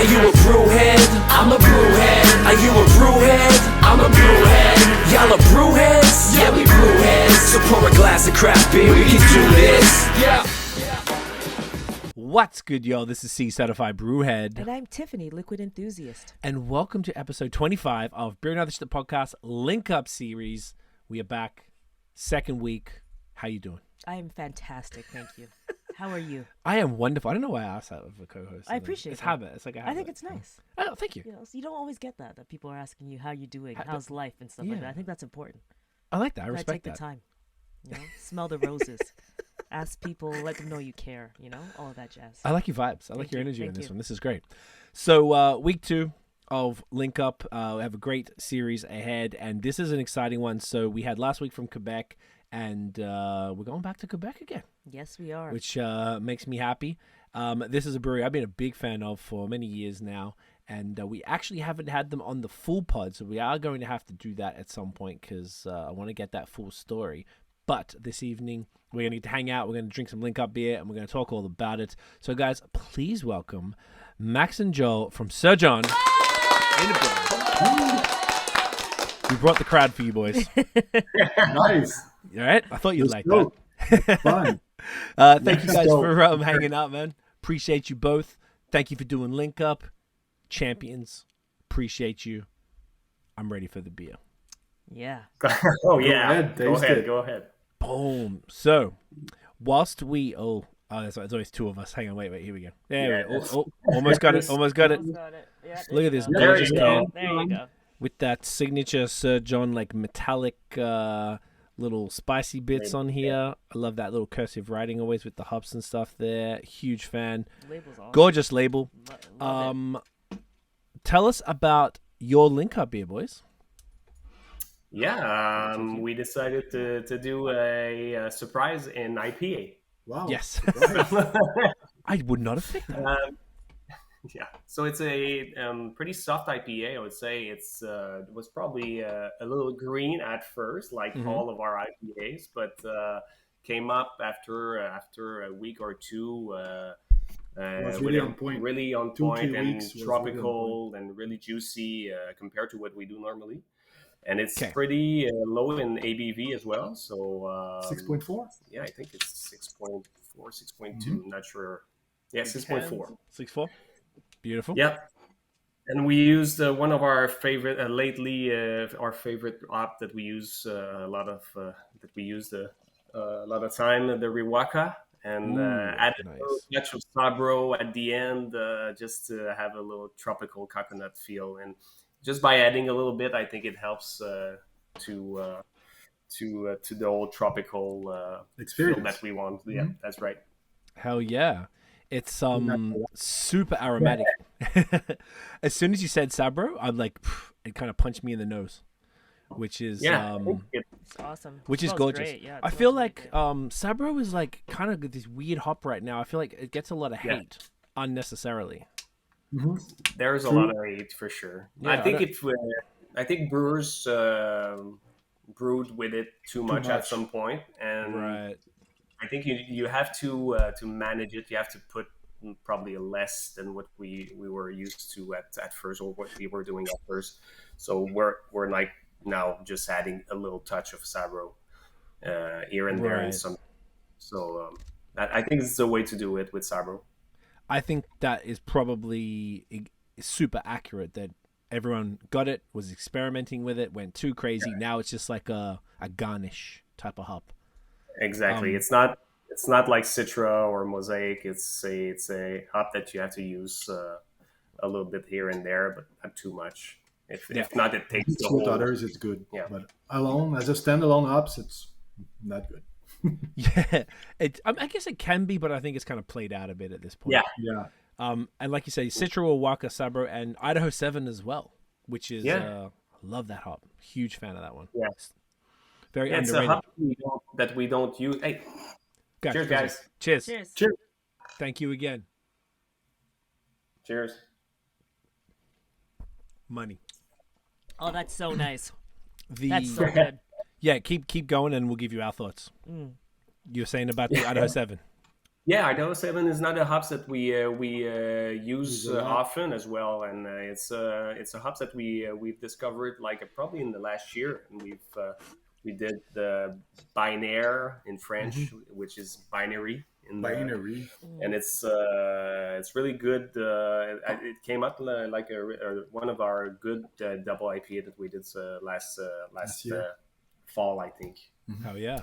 Are you a brewhead? I'm a brewhead. Are you a brewhead? I'm a brewhead. Y'all are brewheads? Yeah, we brewheads. So pour a glass of craft beer, we can do this. Yeah. What's good, y'all? This is C Certified Brewhead. And I'm Tiffany, liquid enthusiast. And welcome to episode 25 of Beer and Other Shit Podcast Link Up Series. We are back, second week. How you doing? I am fantastic, thank you. How are you? I am wonderful. I don't know why I asked that of a co-host. I appreciate it. It's habit. It's like a habit. I think it's nice. Oh, thank you. You know, so you don't always get that people are asking you how you're doing, how's life and stuff like that. I think that's important. I like that. I respect take that. the time. You know, smell the roses. Ask people, let them know you care, you know, all of that jazz. I like your vibes. I like Thank your you. energy in Thank this you. one. This is great. So week 2 of Link Up. We have a great series ahead, and this is an exciting one. So we had last week from Quebec, and we're going back to Quebec again. Yes, we are. Which makes me happy. This is a brewery I've been a big fan of for many years now, and we actually haven't had them on the full pod, so we are going to have to do that at some point because I want to get that full story. But this evening, we're going to get to hang out, we're going to drink some Link Up beer, and we're going to talk all about it. So guys, please welcome Max and Joel from Sir John. We brought the crowd for you boys. Nice. All right? I thought you'd like go. that. Fine. Thank you guys go. for hanging out, man. Appreciate you both. Thank you for doing Link Up. Champions. Appreciate you. I'm ready for the beer. Yeah. Oh, yeah. Go ahead. Go ahead. Boom. So, whilst we... there's always two of us. Hang on. Wait. Here we go. There we go. Almost got it. Almost got it. Yeah, Look at this go. gorgeous There you can. go. There you go. With that signature Sir John, like, metallic little spicy bits on here. I love that little cursive writing always with the hops and stuff there. Huge fan. Label's awesome. Gorgeous label. Love it. Tell us about your Link Up beer, boys. Yeah, we decided to do a surprise in IPA. Wow. Yes. I would not have picked that. Yeah, so it's a pretty soft IPA. I would say it was probably a little green at first, like all of our IPAs, but came up after a week or two. Was really on point. Really on 2-3 point and weeks was tropical really on and really juicy compared to what we do normally. And it's Okay. pretty low in ABV as well. So 6.4? yeah, I think it's 6.4, 6.2. Not sure. Yeah, 6.4. 6.4. Beautiful. Yep. And we used one of our favorite our favorite hop that we use a lot of time, the Riwaka, and added a little touch of Sabro at the end, just to have a little tropical coconut feel. And just by adding a little bit, I think it helps to the whole tropical Experience. feel that we want. Yeah, that's right. Hell yeah. It's super aromatic. As soon as you said Sabro, I'm like, it kind of punched me in the nose, which is It's awesome. which It is smells gorgeous. great. Yeah, it I smells feel really like good. Sabro is like kind of this weird hop right now. I feel like it gets a lot of hate unnecessarily. There's a lot of hate for sure. Yeah, I think brewers brewed with it too much at some point, and Right. I think you have to manage it. You have to put probably less than what we were used to at first, or what we were doing at first. So we're like now just adding a little touch of Sabro here and there, and some. So I think it's the way to do it with Sabro. I think that is probably super accurate, that everyone got it, was experimenting with it, went too crazy. Now it's just like a garnish type of hop. Exactly. It's not like Citra or Mosaic. It's a hop that you have to use a little bit here and there, but not too much. If not, it takes the With whole. others, it's good. Yeah. But alone, as a standalone hops, it's not good. Yeah, I guess it can be, but I think it's kind of played out a bit at this point. Yeah. Yeah. And like you say, Citra, Waka, Sabro, and Idaho 7 as well, which is I love that hop. Huge fan of that one. Yeah. Very It's underrated. a hop that we don't use. Hey, Gotcha. cheers, guys. Cheers. Cheers. Cheers. Thank you again. Cheers. Money. Oh, that's so nice. The That's so good. Yeah, keep going, and we'll give you our thoughts. Mm. You were saying about the Idaho 7. Yeah, Idaho 7 is not a hops that we use Use a lot. often as well, and it's a hops that we've discovered like probably in the last year, and we did the binaire in French, which is binary Binary. and it's really good. It came out like one of our good double IPA that we did last year. fall, I think. Oh yeah.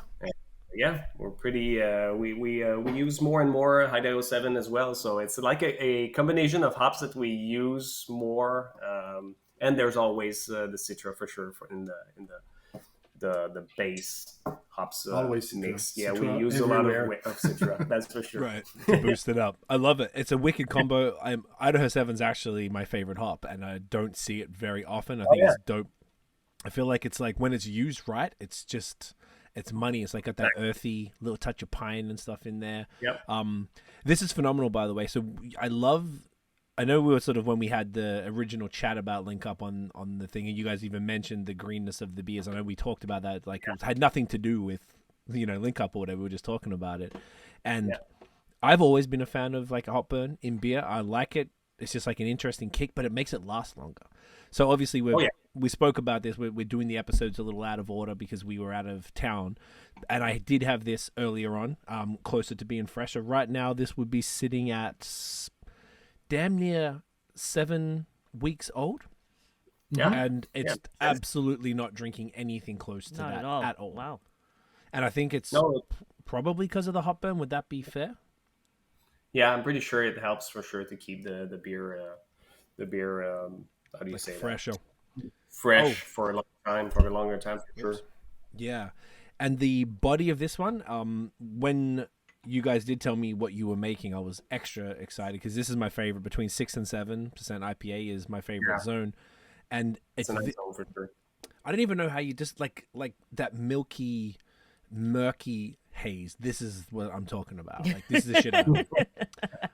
Yeah, we're pretty. We use more and more Idaho 7 as well, so it's like a combination of hops that we use more, and there's always the Citra for sure the base hops Always Citra. mix. Yeah, Citra we use everywhere. a lot of Citra. That's for sure. Right, to boost it up. I love it. It's a wicked combo. Idaho 7's actually my favorite hop, and I don't see it very often. I think it's dope. I feel like it's like when it's used right, it's money. It's like got that earthy little touch of pine and stuff in there. Yep. This is phenomenal, by the way. So I know we were sort of when we had the original chat about Link Up on the thing, and you guys even mentioned the greenness of the beers. I know we talked about that. Like it had nothing to do with Link Up or whatever. We were just talking about it, and I've always been a fan of like a hop burn in beer. I like it. It's just like an interesting kick, but it makes it last longer. So obviously we spoke about this. We're doing the episodes a little out of order because we were out of town, and I did have this earlier on, closer to being fresher. Right now, this would be sitting at damn near 7 weeks old. Yeah, and it's absolutely not drinking anything close to Not that at all. Wow. And I think it's probably because of the hop burn. Would that be fair? Yeah, I'm pretty sure it helps for sure to keep the beer how do you say fresher? Fresh for a long time, for a longer time, for sure. Yeah. And the body of this one, when you guys did tell me what you were making, I was extra excited because this is my favorite. Between 6 and 7% IPA is my favorite zone, and it's a nice zone for sure. I don't even know how you just like that milky, murky haze. This is what I'm talking about. Like this is the shit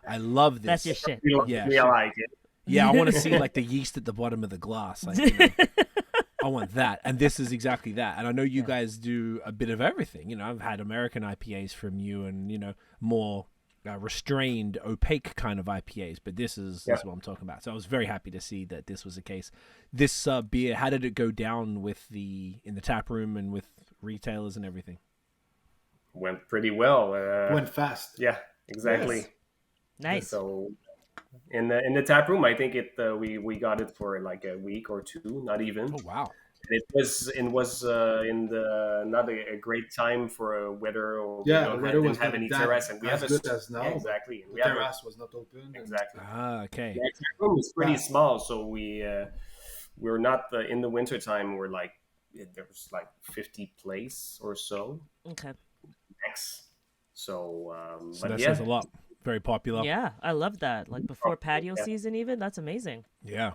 I love this. That's your shit. Yeah, I like it. Yeah, I want to see like the yeast at the bottom of the glass. Like, I want that, and this is exactly that. And I know you guys do a bit of everything. I've had American IPAs from you, and more restrained, opaque kind of IPAs. But this is what I'm talking about. So I was very happy to see that this was the case. This beer, how did it go down in the tap room and with retailers and everything? Went pretty well. Went fast. Yeah, exactly. Yes. Nice. So in the tap room, I think we got it for like a week or two, not even. Oh wow! It was in the not a great time for weather. Or weather didn't have any terrace, and we have good as now. Yeah, exactly. And the terrace was not open. Exactly. Okay. The tap room is pretty small, so we're not in the winter time. We're like there was like 50 place or so. Okay. Max. So, so that says a lot. Very popular. Yeah, I love that. Like before patio season, even that's amazing. Yeah.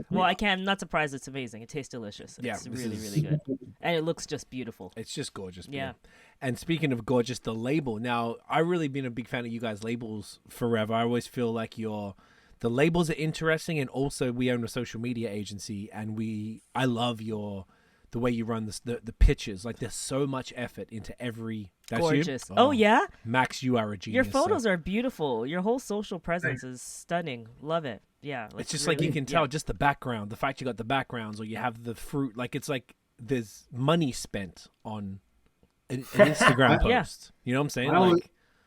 Well, I'm not surprised. It's amazing. It tastes delicious. It's really, really good, and it looks just beautiful. It's just gorgeous. Yeah. Man. And speaking of gorgeous, the label. Now, I've really been a big fan of you guys' labels forever. I always feel like the labels are interesting, and also we own a social media agency, and I love the way you run the pictures. Like there's so much effort into every. That's gorgeous. You? Oh yeah, Max, you are a genius. Your photos are beautiful. Your whole social presence is stunning. Love it. Yeah, it's just really, like you can tell just the background, the fact you got the backgrounds, or you have the fruit. Like it's like there's money spent on an Instagram post. You know what I'm saying? I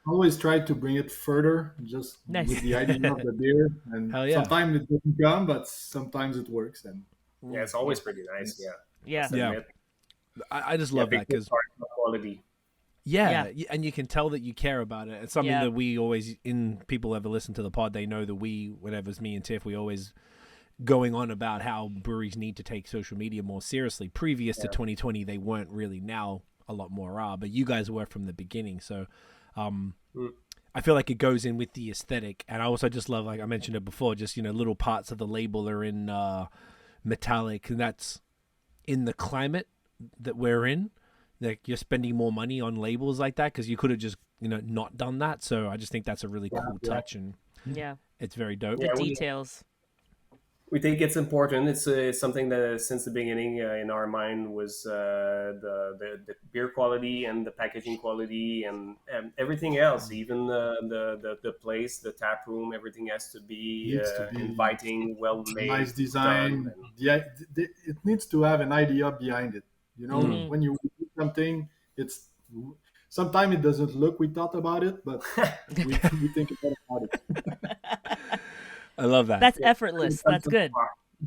always try to bring it further, just with the idea of the beer. And sometimes it doesn't come, but sometimes it works. And it's always pretty nice. Yeah. I just love that because quality. Yeah, and you can tell that you care about it. It's something that we always, people ever listen to the pod, they know that whenever it's me and Tiff, we always going on about how breweries need to take social media more seriously. Previous to 2020, they weren't really. Now a lot more are, but you guys were from the beginning. So I feel like it goes in with the aesthetic. And I also just love, like I mentioned it before, just, little parts of the label are in metallic, and that's in the climate that we're in. Like you're spending more money on labels like that because you could have just not done that. So I just think that's a really cool touch, and it's very dope. The details. we think it's important. It's something that since the beginning in our mind was the beer quality and the packaging quality and everything else, even the place, the tap room, everything has to be inviting, well made, nice design. It needs to have an idea behind it. You know, when you do something, it's sometimes it doesn't look we thought about it, but we think about it. I love that. That's effortless. That's good.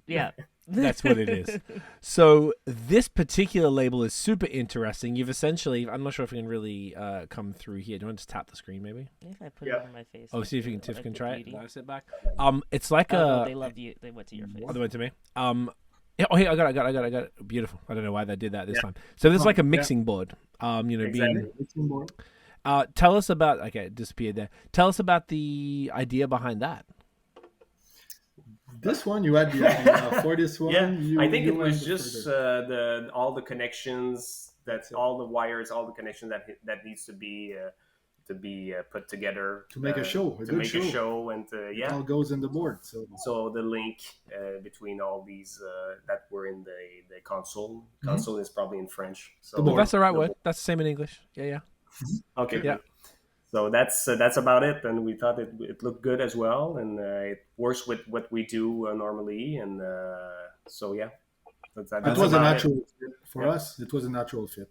Yeah. That's what it is. So this particular label is super interesting. You've essentially, I'm not sure if it can really come through here. Do you want to just tap the screen maybe? If I put it on my face. Oh, see if you can, Tiff like can the try beauty. it. Sit back. It's like No, they love you. They went to your face. Oh, they went to me. Yeah, oh, here, I got it. Beautiful. I don't know why they did that this time. So there's like a mixing board. Mixing board. Tell us about. Okay, it disappeared there. Tell us about the idea behind that. This one, you had the idea for this one. Yeah, I think it was just all the connections, all the wires, all the connections that needs to be put together to make a show, a show, and it all goes in the board. So the link between all these that were in the console. Console is probably in French. So that's the right word. That's the same in English. Yeah. Okay. Yeah. So that's about it, and we thought it looked good as well, and it works with what we do normally, and so yeah. It was a natural fit for us. It was a natural fit.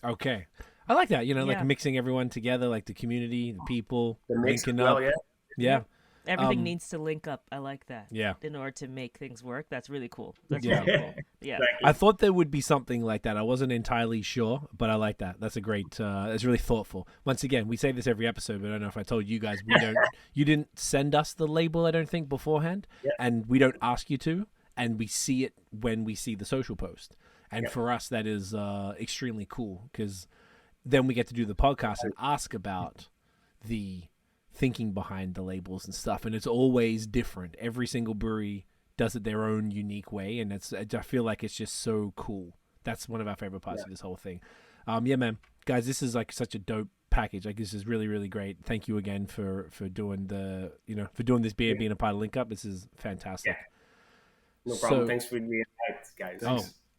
Okay. I like that, like mixing everyone together, like the community, the people, linking up. Yeah. Everything needs to link up. I like that. Yeah. In order to make things work. That's really cool. That's really cool. Yeah. Exactly. I thought there would be something like that. I wasn't entirely sure, but I like that. That's a great, it's really thoughtful. Once again, we say this every episode, but I don't know if I told you guys, you didn't send us the label, I don't think, beforehand, and we don't ask you to, and we see it when we see the social post. And for us, that is extremely cool, because then we get to do the podcast and ask about the thinking behind the labels and stuff, and it's always different. Every single brewery does it their own unique way, and I feel like it's just so cool. That's one of our favorite parts of this whole thing. Yeah, man, guys, this is like such a dope package. Like, this is really, really great. Thank you again for doing this beer, being a part of Link Up. This is fantastic. No problem. Thanks for the invite, guys.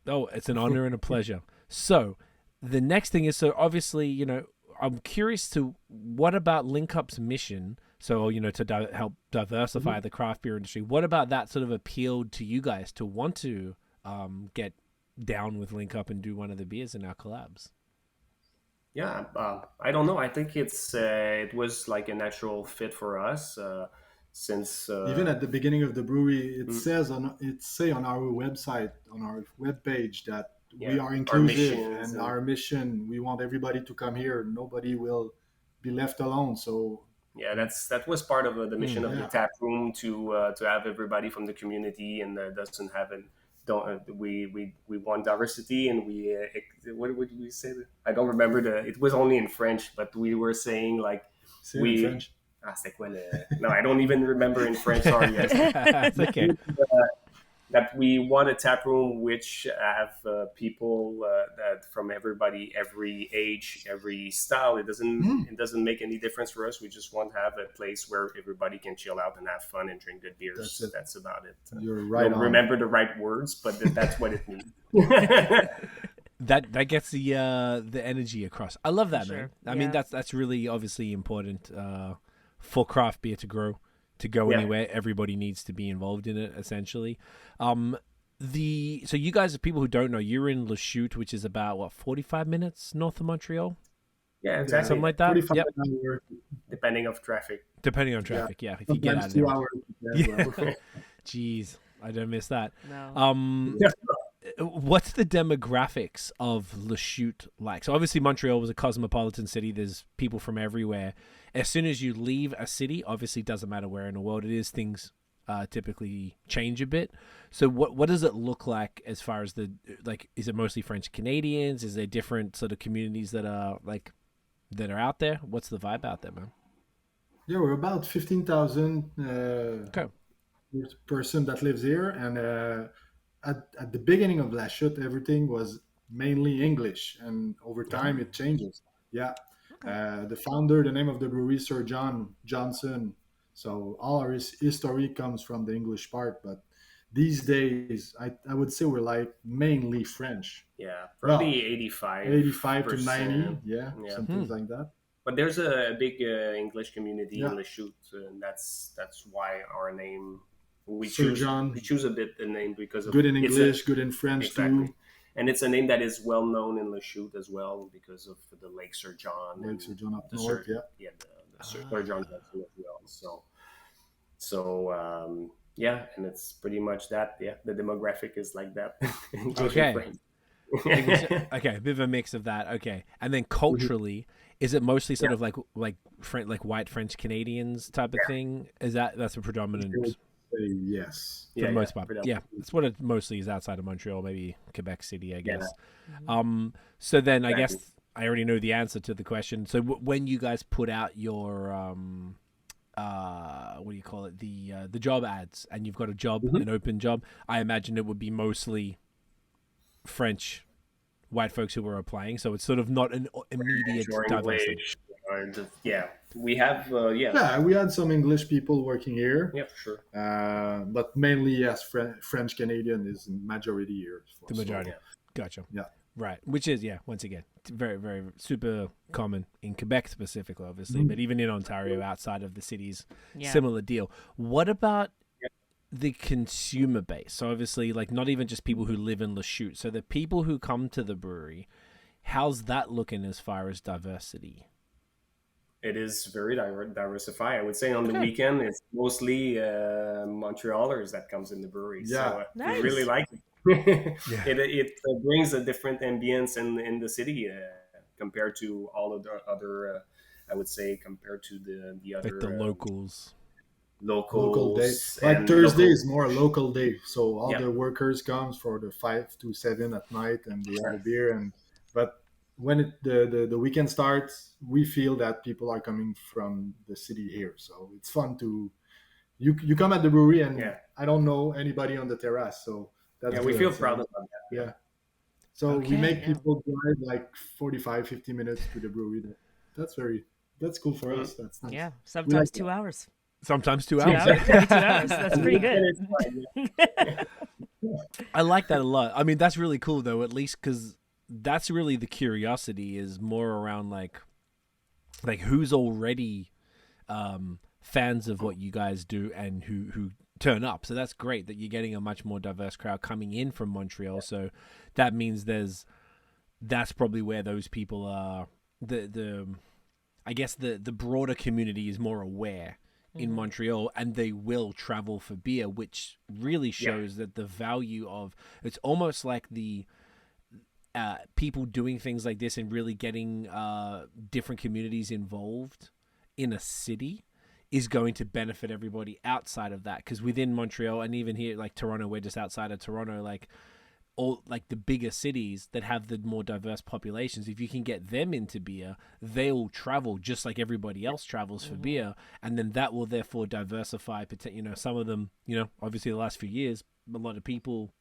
Oh, it's an honor and a pleasure. So the next thing is, so obviously, I'm curious to what about Link Up's mission? So, to help diversify the craft beer industry. What about that sort of appealed to you guys to want to get down with Link Up and do one of the beers in our collabs? Yeah, I don't know. I think it was like a natural fit for us since even at the beginning of the brewery, it says on our website, on our webpage, that we are inclusive, and our mission, we want everybody to come here. Nobody will be left alone. So that was part of the mission of the tap room to have everybody from the community, and doesn't have we want diversity, and we what would we say? I don't remember it was only in French, but we were saying like in French. C'est quoi no, I don't even remember in French. Sorry, guys. It's okay. That we want a tap room which have people that from everybody, every age, every style. It doesn't make any difference for us. We just want to have a place where everybody can chill out and have fun and drink good beers. That's about it. You're right. I don't remember the right words, but that's what it means. That gets the energy across. I love that, man. I mean, that's really obviously important for craft beer to grow. To go anywhere, everybody needs to be involved in it, essentially. So you guys, are people who don't know, you're in Lachute, which is about 45 minutes north of Montreal. Yeah, exactly. Something like that. Yep. Depending on traffic. Yeah. If you get out of there. 2 hours. Yeah. Jeez, I don't miss that. No. What's the demographics of Lachute like? So obviously Montreal was a cosmopolitan city. There's people from everywhere. As soon as you leave a city, obviously it doesn't matter where in the world it is, things typically change a bit. So what does it look like as far as is it mostly French Canadians? Is there different sort of communities that are out there? What's the vibe out there, man? Yeah, we're about 15,000 person that lives here, and at the beginning of Lachute, everything was mainly English, and over time it changes. Yeah. The founder, the name of the brewery, Sir John Johnson. So all our history comes from the English part, but these days, I would say we're like mainly French. Yeah, probably Well, 85 to 90, yeah, Yeah. something like that. But there's a big English community Yeah. in Lachute, and that's why our name Sir John, we choose a bit the name because of good in it's English, good in French exactly. too. And it's a name that is well known in Lachute as well because of the Lake Sir John. Like Sir John up the north, yeah. Yeah, the Sir John Johnson as well. So yeah, and it's pretty much that. Yeah, the demographic is like that. Okay. Okay, a bit of a mix of that. Okay, and then culturally, is it mostly sort of like white French Canadians type of thing? Is that's a predominant? Yes, for the most part. Yeah, that's what it mostly is outside of Montreal, maybe Quebec City, I guess. So then I guess I already know the answer to the question. So when you guys put out your what do you call it, the job ads, and you've got a job, an open job, I imagine it would be mostly French white folks who were applying, so it's sort of not an immediate diversity. Yeah, we have we had some English people working here. Yeah, for sure. But mainly, yes, French Canadian is majority here. The majority. Gotcha. Yeah. Right. Which is, once again, very, very super common in Quebec specifically, obviously, but even in Ontario, outside of the cities, similar deal. What about the consumer base? So obviously, like, not even just people who live in Lachute. So the people who come to the brewery, how's that looking as far as diversity? It is very diversify. I would say on the weekend, it's mostly Montrealers that comes in the brewery. Yeah. So Nice. we really like it. It brings a different ambience in the city compared to all of the other, I would say, compared to the other... Like the locals. Local day. Like Thursday is more a local day. So all the workers comes for the 5 to 7 at night and they have a beer. But when the weekend starts, we feel that people are coming from the city here. So it's fun to... You come at the brewery and I don't know anybody on the terrace. So that's we feel proud about that. Yeah. So we make people drive like 45, 50 minutes to the brewery. That's cool for us. That's nice. Yeah, sometimes 2 hours. Sometimes 2 hours. 2 hours. That's pretty good. I like that a lot. I mean, that's really cool, though, at least because that's really the curiosity is more around like who's already fans of what you guys do and who turn up. So that's great that you're getting a much more diverse crowd coming in from Montreal. So that means that's probably where those people are. I guess the broader community is more aware in Montreal, and they will travel for beer, which really shows that the value of it's almost like the people doing things like this and really getting different communities involved in a city is going to benefit everybody outside of that. Because within Montreal and even here, like Toronto, we're just outside of Toronto, like all like the bigger cities that have the more diverse populations, if you can get them into beer, they'll travel just like everybody else travels for beer, and then that will therefore diversify. Some of them, obviously the last few years, a lot of people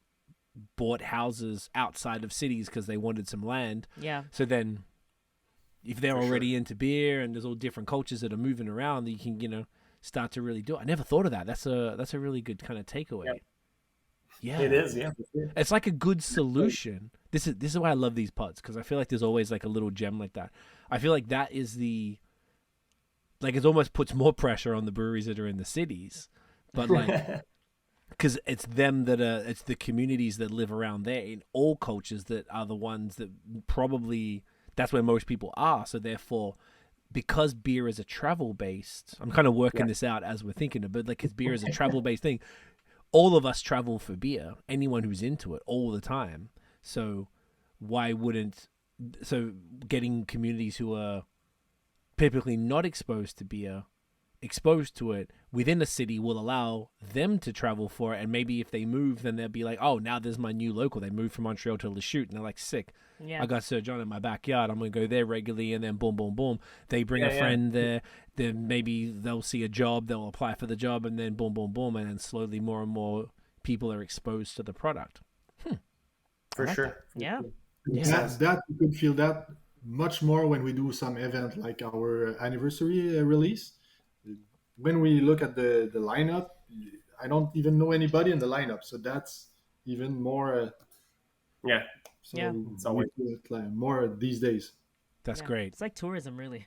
bought houses outside of cities because they wanted some land. Yeah. So then, if they're already into beer and there's all different cultures that are moving around, you can start to really do it. I never thought of that. That's a really good kind of takeaway. Yep. Yeah, it is. Yeah, it's like a good solution. This is why I love these pods, because I feel like there's always like a little gem like that. I feel like that is it almost puts more pressure on the breweries that are in the cities, but like because it's the communities that live around there in all cultures that are the ones that probably that's where most people are. So therefore, because beer is a travel based, I'm kind of working this out as we're thinking of, but like because beer is a travel based thing. All of us travel for beer, anyone who's into it all the time. So why wouldn't, getting communities who are typically not exposed to beer, exposed to it within a city will allow them to travel for it. And maybe if they move, then they'll be like, oh, now there's my new local. They moved from Montreal to Lachute and they're like, sick. Yeah. I got Sir John in my backyard. I'm going to go there regularly, and then boom, boom, boom. They bring a friend there. Then maybe they'll see a job. They'll apply for the job, and then boom, boom, boom. And then slowly more and more people are exposed to the product. For sure. Yeah. That you could feel that much more when we do some event like our anniversary release. When we look at the lineup, I don't even know anybody in the lineup, so that's even more. Yeah. So Yeah. It's always- we do it like more these days. That's Yeah. great. It's like tourism, really.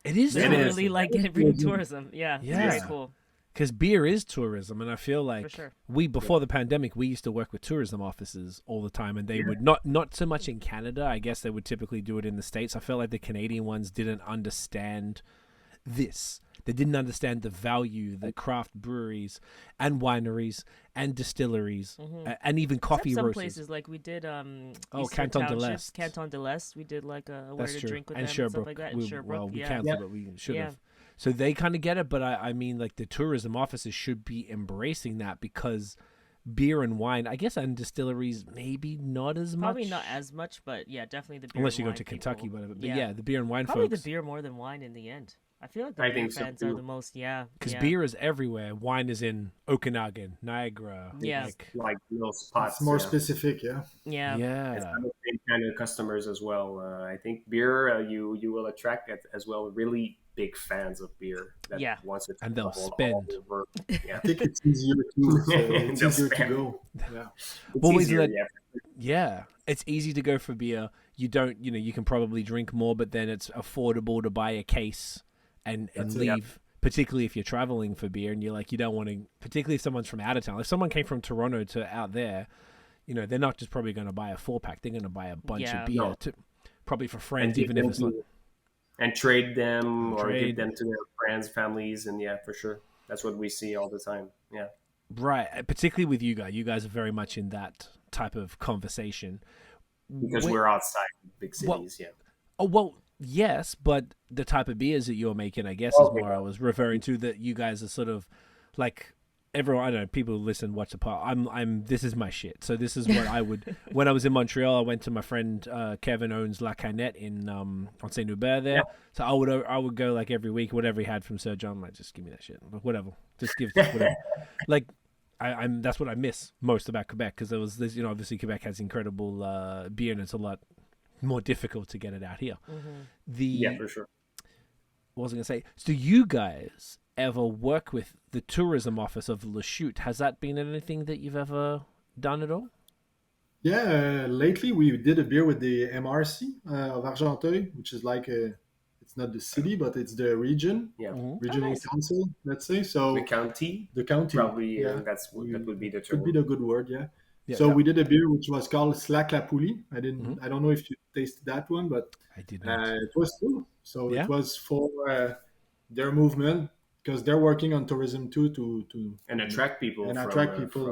It is. They It is. really like bringing tourism. Yeah. Yeah. It's very cool. Because beer is tourism, and I feel like For sure. before the pandemic, we used to work with tourism officers all the time, and they would not so much in Canada. I guess they would typically do it in the States. I felt like the Canadian ones didn't understand this. They didn't understand the value that craft breweries and wineries and distilleries and even coffee Except some roasters. places like we did Oh, Eastern Canton de Township, l'Est. Canton de l'Est. We did like a That's to true. drink with And them and Sherbrooke. stuff like that. And Sherbrooke, we yeah. canceled it. We should have. So they kind of get it, but I mean, like the tourism officers should be embracing that because beer and wine, I guess, and distilleries maybe not as much. Probably not as much, but yeah, definitely the beer. Unless and you go wine to Kentucky, people. whatever. But yeah, the beer and wine Probably folks. the beer more than wine in the end. I feel like the I beer think so, fans are too. the most. Yeah, Because yeah. beer is everywhere. Wine is in Okanagan, Niagara. Yeah. Like little spots. It's more yeah. specific, yeah. Yeah. It's Yeah. kind of the same kind of customers as well. I think beer, you will attract as well really big fans of beer. That Yeah. wants to And they'll travel spend. all over. Yeah. I think it's easier too. So it's They'll easier to spend. go. Yeah. It's Well, isn't easier, that- yeah. Yeah. It's easy to go for beer. You don't, you can probably drink more, but then it's affordable to buy a case and That's it. leave. Particularly if you're traveling for beer and you're like, you don't want to, particularly if someone's from out of town. If someone came from Toronto to out there, they're not just probably going to buy a 4-pack. They're going to buy a bunch Yeah. of beer, No. probably for And friends, give even if them it's not. and trade them or Trade. give them to their friends, families, and yeah, for sure. That's what we see all the time. Yeah. Right. Particularly with you guys. You guys are very much in that type of conversation. Because When- we're outside big Well- cities, yeah. Oh, well, yes, but the type of beers that you're making, I guess, Okay. is more I was referring to, that you guys are sort of like everyone. I don't know, people who listen, watch the part. This is my shit. So this is what I would, when I was in Montreal, I went to my friend, Kevin owns La Canette on Saint Hébert there. Yeah. So I would go like every week, whatever he had from Sir John, like, just give me that shit. Like, whatever. Just give whatever. Like, I'm that's what I miss most about Quebec, because there was this, obviously Quebec has incredible beer, and it's a lot more difficult to get it out here. Yeah, for sure. What was I going to say? So do you guys ever work with the tourism office of Lachute? Has that been anything that you've ever done at all? Yeah, lately we did a beer with the MRC of Argenteuil, which is like it's not the city, but it's the region, Yeah. regional nice. council, let's say. So The county, the county, probably yeah, that would be the term. could be the good word, yeah. Yeah. So Yeah. we did a beer which was called Slack La Poulie. I don't know if you tasted that one, but I did not. it was cool. So Yeah? it was for their movement, because they're working on tourism too and attract people And from attract people.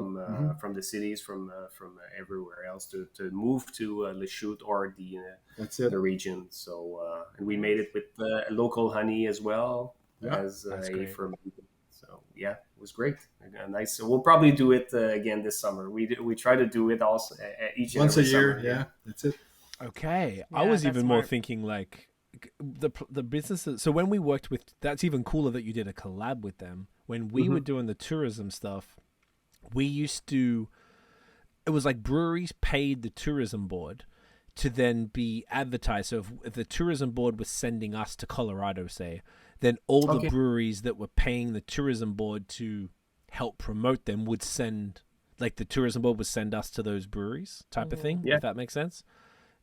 from the cities from everywhere else to move to Lachute or That's it. the region. So and we made it with local honey as well Yeah, as that's a great. ferment. So yeah, it was great. Nice. So we'll probably do it again this summer. We try to do it also each and Once a every year, summer. yeah, that's it. Okay. I Yeah, was that's even more smart. thinking like the businesses. So when we worked with, that's even cooler that you did a collab with them. When we were doing the tourism stuff, we used to, it was like breweries paid the tourism board to then be advertised. So if the tourism board was sending us to Colorado, say, then all the Okay. breweries that were paying the tourism board to help promote them would send, like the tourism board would send us to those breweries type of thing, Yeah. if that makes sense.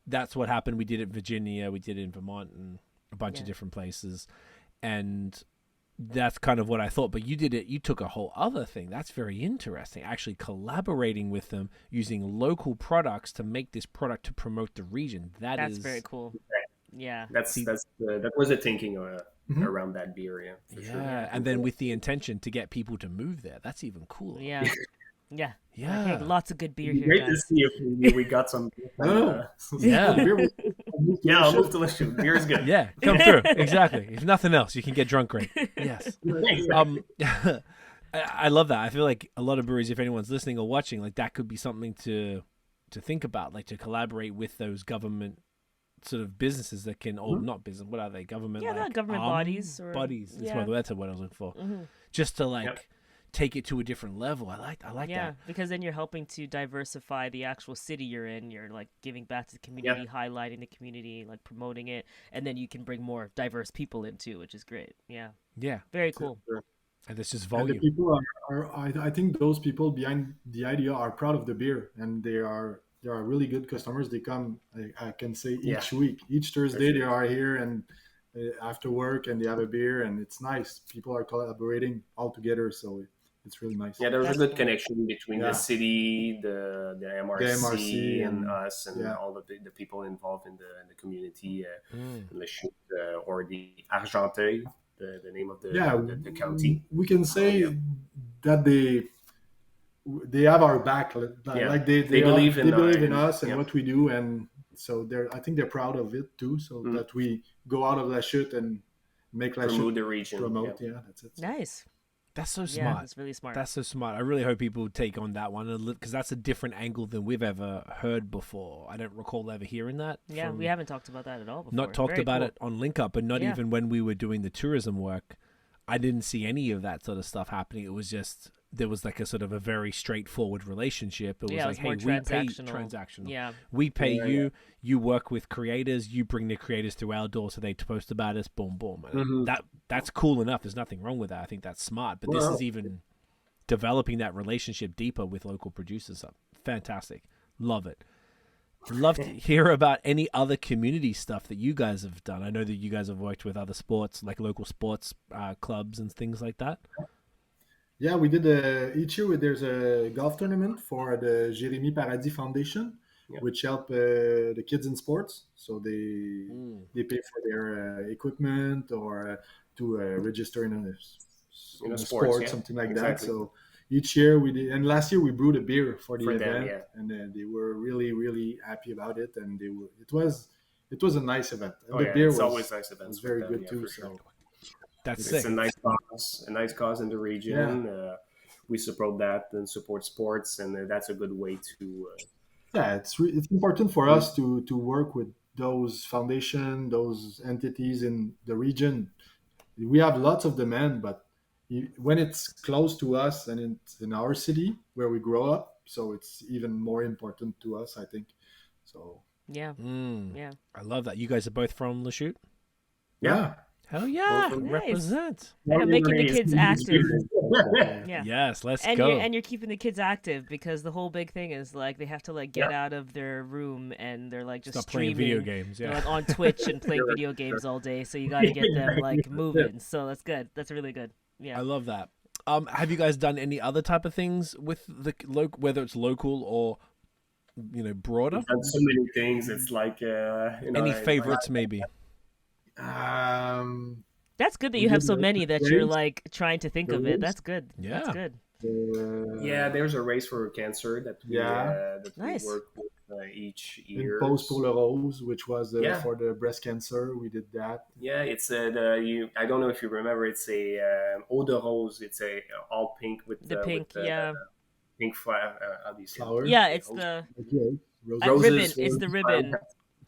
That's what happened. We did it in Virginia, we did it in Vermont, and a bunch of Yeah. different places. And that's kind of what I thought. But you did it, you took a whole other thing. That's very interesting. Actually collaborating with them, using local products to make this product to promote the region. That's is very cool. Yeah. That was the thinking Mhm. around that beer. Yeah, for Yeah, sure. and then with the intention to get people to move there. That's even cooler. Yeah. Yeah. Yeah. Hey, lots of good beer here, Great to guys. see if we got some. Oh. Yeah. Beer was- Yeah, I'll move to Lachute. Beer is good. Yeah, come through. Exactly. If nothing else, you can get drunk great. Yes. I love that. I feel like a lot of breweries, if anyone's listening or watching, like that could be something to think about, like to collaborate with those government sort of businesses that can, or not business, what are they? Government, Yeah, like, not government arm bodies or- bodies. That's yeah. that's what I was looking for. Mhm. Just to like Yep. take it to a different level. I like Yeah, that. because then you're helping to diversify the actual city you're in. You're like giving back to the community, highlighting the community, like promoting it, and then you can bring more diverse people in too, which is great. Yeah, Yeah. very cool. And this is And volume. the people I think those people behind the idea are proud of the beer, and they are really good customers. They come, I can say, each week, each Thursday they are here, and after work, and they have a beer, and it's nice. People are collaborating all together, so it's really nice. Yeah, there's That's a good cool. connection between the city, the MRC, and and us, and all the people involved in the community, Le Chute, or the Argenteuil, the name of the county. We can say that they have our back, like they believe in they believe in us and yeah. what we do, and so I think they're proud of it too. So that we go out of La Chute and make La Promote Chute the region. promote. Yeah, that's it. Nice. That's so Yeah, smart. that's really smart. That's so smart. I really hope people take on that one, because that's a different angle than we've ever heard before. I don't recall ever hearing that. Yeah, we haven't talked about that at all before. Not talked Very about cool. it on Link Up, but not Yeah. even when we were doing the tourism work. I didn't see any of that sort of stuff happening. It was just, there was like a sort of a very straightforward relationship. It was Yeah, it like, was more hey, we pay transactional. Yeah. We pay you, you work with creators, you bring the creators through our door so they post about us, boom, boom. And that's cool enough. There's nothing wrong with that. I think that's smart. But this is even developing that relationship deeper with local producers. Fantastic. Love it. Love to hear about any other community stuff that you guys have done. I know that you guys have worked with other sports, like local sports clubs and things like that. Yeah, we did each year. There's a golf tournament for the Jérémy Paradis Foundation, which help the kids in sports. So they pay for their equipment, or to register in a sport, something like that. So each year we did, and last year we brewed a beer for the event, and they were really, really happy about it, and it was a nice event. And the beer was always nice events. Was very good too. So that's it's a nice cause in the region. We support that and support sports, and that's a good way to. It's important for us to work with those foundation, those entities in the region. We have lots of demand, but when it's close to us and it's in our city where we grow up, so it's even more important to us, I think. So yeah. I love that. You guys are both from Le Chute? Yeah. Hell yeah. Nice. Represent. Yeah, making the kids active. Yeah. Yes, let's and go. You're keeping the kids active, because the whole big thing is like they have to like get out of their room, and they're like just Stop streaming playing video games. They're Yeah. like on Twitch and playing video games all day. So you got to get them like moving. So that's good. That's really good. Yeah. I love that. Have you guys done any other type of things with the whether it's local or broader? We've done so many things. It's like any favorites maybe? That's good that you have so many that you're like trying to think of it. That's good. Yeah. That's good. There's a race for cancer that we Nice. work with each year. Pose pour le rose, which was for the breast cancer. We did that. Yeah, it's I don't know if you remember. It's a eau de rose. It's a all pink with The pink, pink Flower. Yeah, it's the Roses. ribbon. It's the ribbon.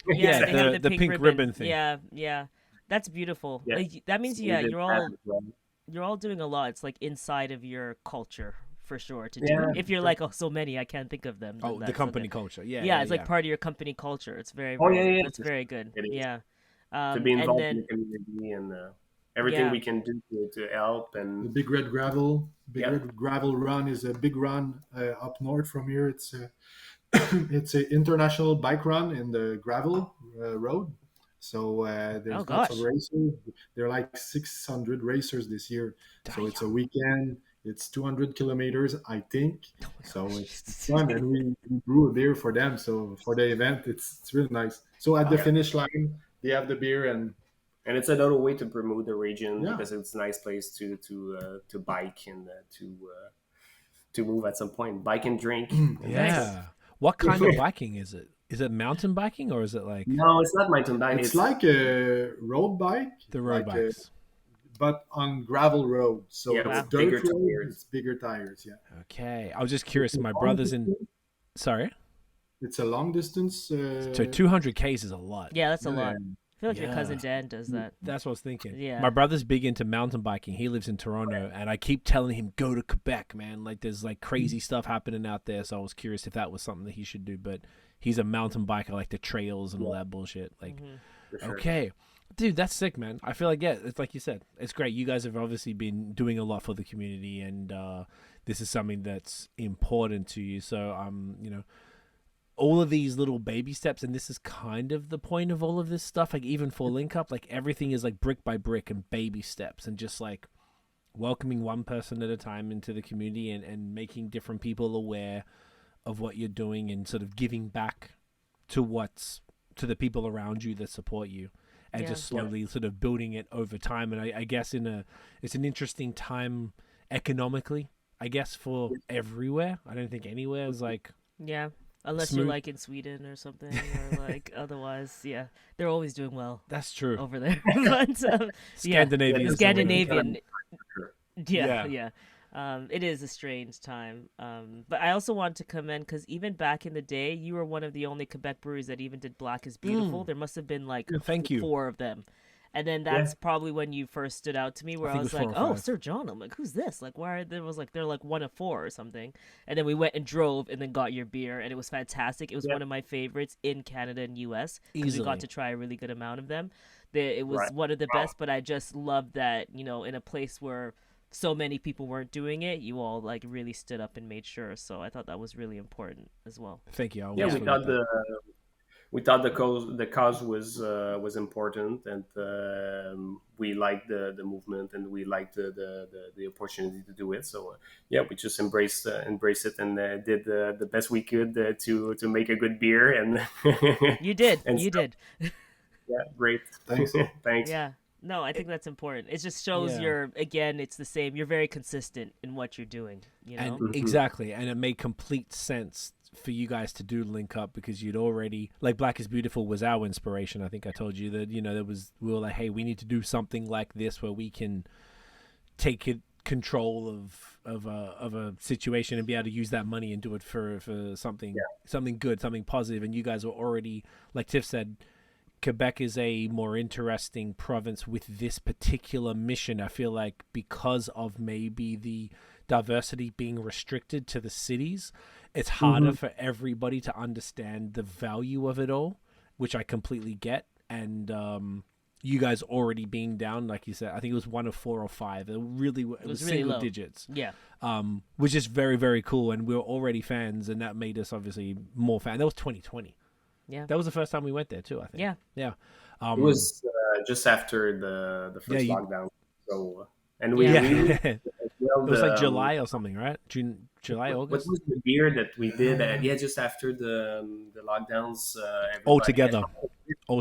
Yeah, they have the pink ribbon thing. Yeah. That's beautiful. Yeah. Like, that means We did that as well. you're all doing a lot. It's like inside of your culture for sure to do. If you're like, so many, I can't think of them. Oh, the company culture. Yeah, it's like part of your company culture. It's very, that's very good. Yeah. To be involved in the community and everything we can do to help. And the Big Red Gravel. Red Gravel Run is a big run up north from here. It's it's an international bike run in the gravel road. So there's lots of racers. There are like 600 racers this year. So it's a weekend. It's 200 kilometers, I think. So it's fun, and we brew a beer for them. So for the event, it's really nice. So at the finish line, they have the beer, and it's another way to promote the region because it's a nice place to bike and to move at some point. Bike and drink. Yeah. What kind of biking is it? Is it mountain biking or is it like? No, it's not mountain biking. It's like a road bike. The road bikes. But on gravel road. So it's dirt road, it's bigger tires. Yeah. Okay. I was just curious. My brother's in. Sorry? It's a long distance. So 200 Ks is a lot. Yeah, that's a lot. I feel like your cousin Dan does that. That's what I was thinking. Yeah. My brother's big into mountain biking. He lives in Toronto, and I keep telling him, go to Quebec, man. Like, there's, like, crazy stuff happening out there, so I was curious if that was something that he should do. But he's a mountain biker, like the trails and all that bullshit. Like, For sure. Okay. Dude, that's sick, man. I feel like, yeah, it's like you said, it's great. You guys have obviously been doing a lot for the community, and this is something that's important to you. So, you know, all of these little baby steps, and this is kind of the point of all of this stuff. Like, even for Link Up, like, everything is like brick by brick and baby steps, and just like welcoming one person at a time into the community, and making different people aware of what you're doing, and sort of giving back to the people around you that support you. And just slowly sort of building it over time. And I guess it's an interesting time economically, I guess, for everywhere. I don't think anywhere is like... Yeah, unless smooth. you're like in Sweden or something, or like otherwise, yeah. They're always doing well. That's true. Over there. But, Scandinavian. Scandinavian. Yeah. Yeah. It is a strange time. But I also want to commend, because even back in the day, you were one of the only Quebec breweries that even did Black is Beautiful. There must have been like Thank you. 4 of them. And then that's probly when you first stood out to me, where I was like, oh, Sir John. I'm like, who's this? Like, why are there was like, they're like 1 of 4 or something. And then we went and drove and then got your beer, and it was fantastic. It was one of my favorites in Canada and US, because we got to try a really good amount of them. It was one of the best, but I just loved that, you know, in a place where so many people weren't doing it, you all like really stood up and made sure. So I thought that was really important as well. Thank you. We thought the cause was important, and we liked the movement, and we liked the opportunity to do it. So we just embraced it, and did the best we could to make a good beer. And you did. Yeah, great. Thanks. Thanks. Yeah. No, I think that's important. It just shows it's the same. You're very consistent in what you're doing, you know? And exactly. And it made complete sense for you guys to do Link Up, because you'd already, like, Black is Beautiful was our inspiration. I think I told you that, you know, we were like, hey, we need to do something like this where we can take control of a situation and be able to use that money and do it for something good, something positive. And you guys were already, like Tiff said, Quebec is a more interesting province with this particular mission. I feel like because of maybe the diversity being restricted to the cities, it's harder for everybody to understand the value of it all, which I completely get. And you guys already being down, like you said, I think it was 1 of 4 or 5. It was really single low. digits. Yeah. Which is very, very cool. And we were already fans, and that made us obviously more fans. That was 2020. Yeah, that was the first time we went there too, I think. Yeah. It was just after the first lockdown. So it was like July or something, right? July, August. What was the beer that we did? Just after the lockdowns. All together. Yeah,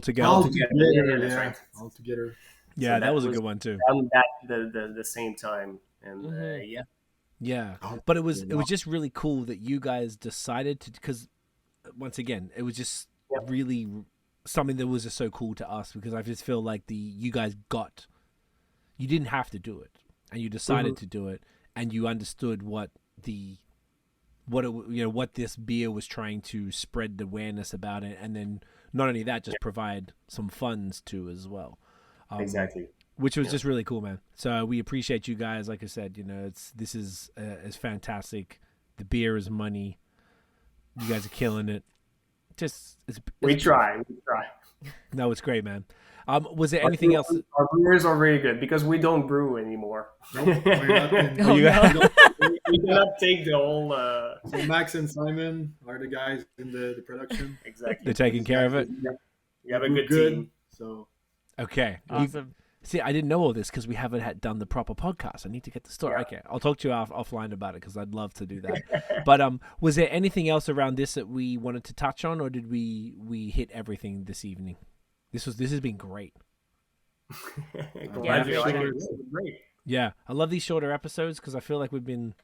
that's right. All together. Yeah, so that was a good one too. The same time, and Yeah, but it was just really cool that you guys decided to, because once again, it was just really something that was just so cool to us, because I just feel like you guys you didn't have to do it, and you decided to do it, and you understood what this beer was trying to spread awareness about it, and then not only that, just provide some funds too as well. Exactly. Which was just really cool, man. So we appreciate you guys. Like I said, this is fantastic. The beer is money. You guys are killing it. We try. No, it's great, man. Was there anything else? Our brewers are very good, because we don't brew anymore. Nope, we're not we cannot take the whole. So Max and Simon are the guys in the production. Exactly. They're taking care of it. We have a good team. So okay, awesome. See, I didn't know all this because we haven't done the proper podcast. I need to get the story. Yeah. Okay, I'll talk to you offline about it, because I'd love to do that. But was there anything else around this that we wanted to touch on, or did we hit everything this evening? This has been great. Great. Yeah, I love these shorter episodes, because I feel like we've been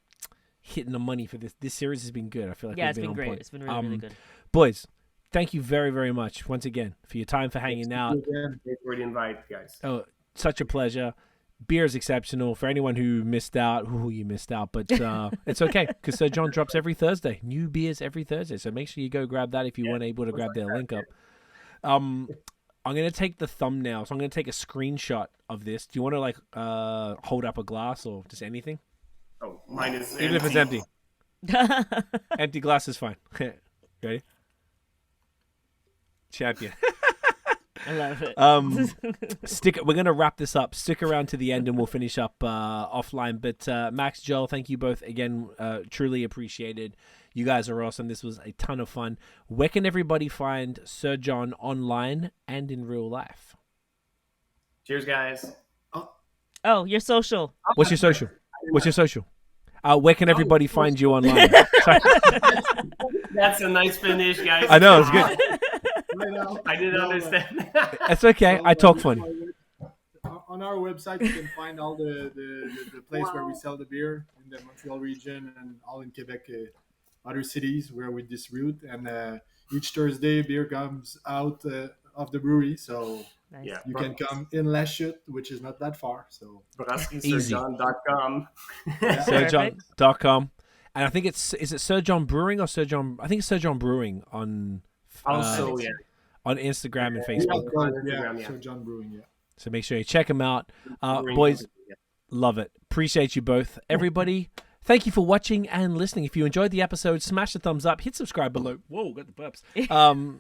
hitting the money for this. This series has been good. I feel like it's been great. Point. It's been really good. Boys, thank you very, very much once again for your time, for hanging out. Thanks for the invite, guys. Oh, such a pleasure. Beer is exceptional. For anyone who missed out, you missed out, but it's okay, because Sir John drops every Thursday. New beers every Thursday, so make sure you go grab that if you weren't able to grab their link up. I'm going to take the thumbnail, so I'm going to take a screenshot of this. Do you want to hold up a glass or just anything? Oh, mine is even if it's empty. Empty glass is fine. Ready? Champion. I love it. We're gonna wrap this up. Stick around to the end, and we'll finish up offline. But Max, Joel, thank you both again. Truly appreciated. You guys are awesome. This was a ton of fun. Where can everybody find Sir John online and in real life? Cheers, guys. Oh, your social. What's your social? Where can everybody find you online? That's a nice finish, guys. I know, it's good. I didn't understand. It's okay. I talk funny. On our website, you can find all the place where we sell the beer in the Montreal region and all in Quebec, other cities where we distribute. And each Thursday, beer comes out of the brewery, so Nice. you can come in Lachute, which is not that far. So BrasserieSirJohn.com. SirJohn.com. And I think is it Sir John Brewing or Sir John? I think it's Sir John Brewing on Also, on Instagram and Facebook. Sir John Brewing, So make sure you check them out. Boys, love it. Appreciate you both. Everybody, thank you for watching and listening. If you enjoyed the episode, smash the thumbs up, hit subscribe below. Whoa, got the burps.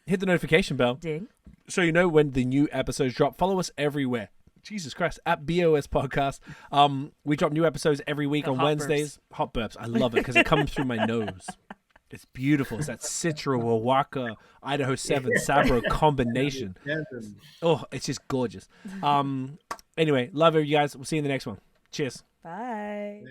Hit the notification bell. Ding. So you know when the new episodes drop. Follow us everywhere. Jesus Christ, at BAOS Podcast. We drop new episodes every week on Wednesdays. Burps. Hot burps. I love it because it comes through my nose. It's beautiful. It's that Citra, Wawaka, Idaho 7, Sabro combination. Oh, it's just gorgeous. Anyway, love you guys. We'll see you in the next one. Cheers. Bye.